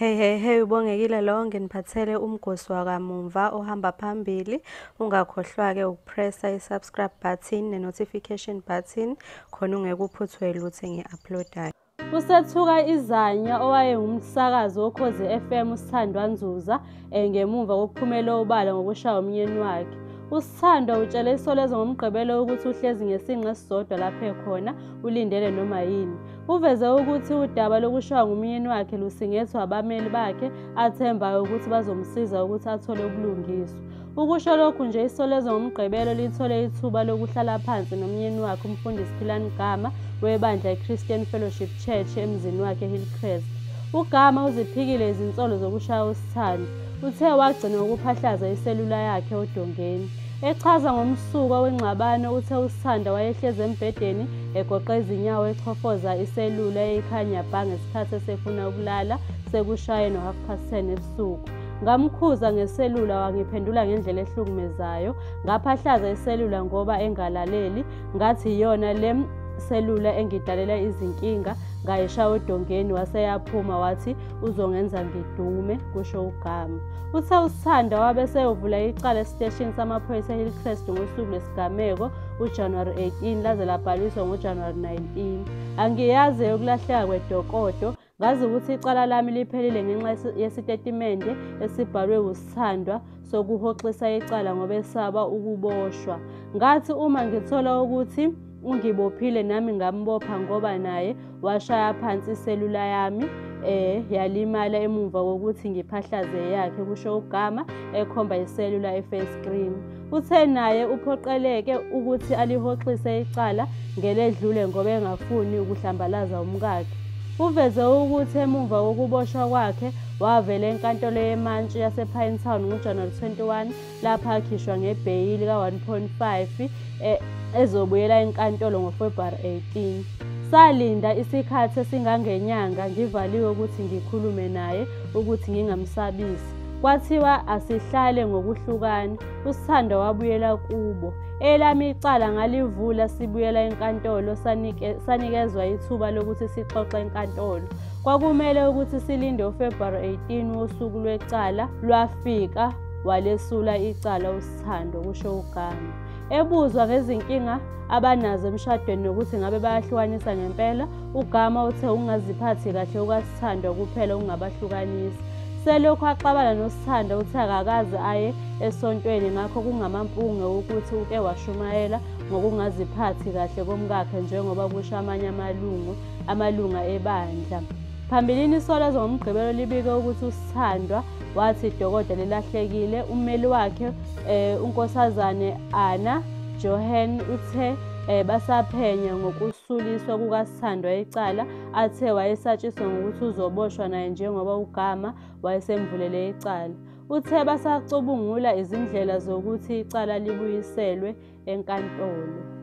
Hey, ubongekile lonke niphathele umgosi wakamuva ohamba phambili. Ungakhohlwa-ke ukupressa i-subscribe button ne-notification button khona ungeke uphuthwe lutho engi-uploadayo. Kusethuka izanya owayengumsakazi wokhozi FM uSithandwa Nzuza ngemuva kokuphumela obala ngokushaya umyeni wakhe. uSithandwa utshele Isolezo ngomgqibelo ukuthi uhlezi ngesinqe esisodwa lapho ekhona ulindele noma yini. Uveze ukuthi udaba lokushaywa ngumyeni wakhe lusingethwa abameli bakhe athembayo ukuthi bazomsiza ukuthi athole ubulungiswa. Ukusho lokhu nje Isolezo ngomgqibelo lithole ithuba lokuhlala phansi nomyeni wakhe umfundisi Philani Gama webandla iChristian Fellowship Church emzini wakhe eHillcrest. uGama uziphikile izinsolo zokushaya uSithandwa. Uthe wagcina ngokuphahlaza iselula yakhe odongeni. Echaza ngomsuka wengxabano uthe uSithandwa wayehlezi embhedeni egoqe izinyawo echofoza iselula eyikhanya bha ngesikhathi esefuna ukulala sekushaye no10:30 ebusuku. Ngamkhuza ngeselula wangiphendula ngendlela ehlukumezayo. Ngaphahlaza iselula ngoba engalaleli ngathi iyona le selula engidalela izinkinga ngayishaya odongeni waseyaphuma wathi uzongenza ngidume kusho uGama. Uthe uSithandwa wabe seyovula icala esiteshini samaphoyisa eHillcrest ngosuku lesigameko uJanuwari 18 laze labhaliswa ngoJanuwari 19. Angiyazi ukulahleka kwedokodo, ngazi ukuthi icala lami liphelile ngenxa yesitatimende esibhalwe uSithandwa sokuhoxisa icala ngoba esaba ukuboshwa. Ngathi uma ngithola ukuthi ungibophile nami ngambopha ngoba naye washaya phansi iselula yami yalimala emuva kokuthi ngiphahlaze yakhe kusho uGama ekhomba iselula eFacecream. Uthe naye uphoqeleke ukuthi alihoxise icala ngeledlule ngoba engafuni ukuhlambalaza umkakhe. Uveze ukuthi emuva kokuboshwa kwakhe wavela enkantolo yemantshi yasePinetown ngoJanuwari 21 lapho akhishwa ngebheyili ka-1.5 ezobuyela enkantolo ngoFebruwari 18. Salinda isikhathi esingangenyanga ngivaliwe ukuthi ngikhulume naye ukuthi ngingamsabisi. Kwathiwa asihlale ngokuhlukana. uSithandwa wabuyela kubo. Elami icala ngalivula sibuyela enkantolo sanikezwa ithuba lokuthi sixoxe enkantolo. Kwakumele ukuthi silinde uFebruwari 18 wosuku lwecala lwafika walesula icala uSithandwa kusho uGama. Ebuzwa ngezinkinga abanazo emshadweni nokuthi ngabe bayahlukanisa ngempela, uGama uthe ungaziphathi kahle ukaSithandwa kuphela ungabahlukanisa. Selokhu axabana noSithandwa uthe akakaze aye esontweni ngakho kungamampunge ukuthi uke washumayela ngokungaziphathi kahle komkakhe njengoba kusho amanye amalunga ebandla. Phambilini Isolezo ngomgqibelo libike ukuthi uSithandwa wathi idokodo lilahlekile. Ummeli wakhe unkosazane Anna Johan uthe basaphenya ngokusuliswa kukaSithandwa icala athe wayesatshiswa ngokuthi uzoboshwa naye njengoba uGama wayesemvulele icala. Uthe basacubungula izindlela zokuthi icala libuyiselwe enkantolo.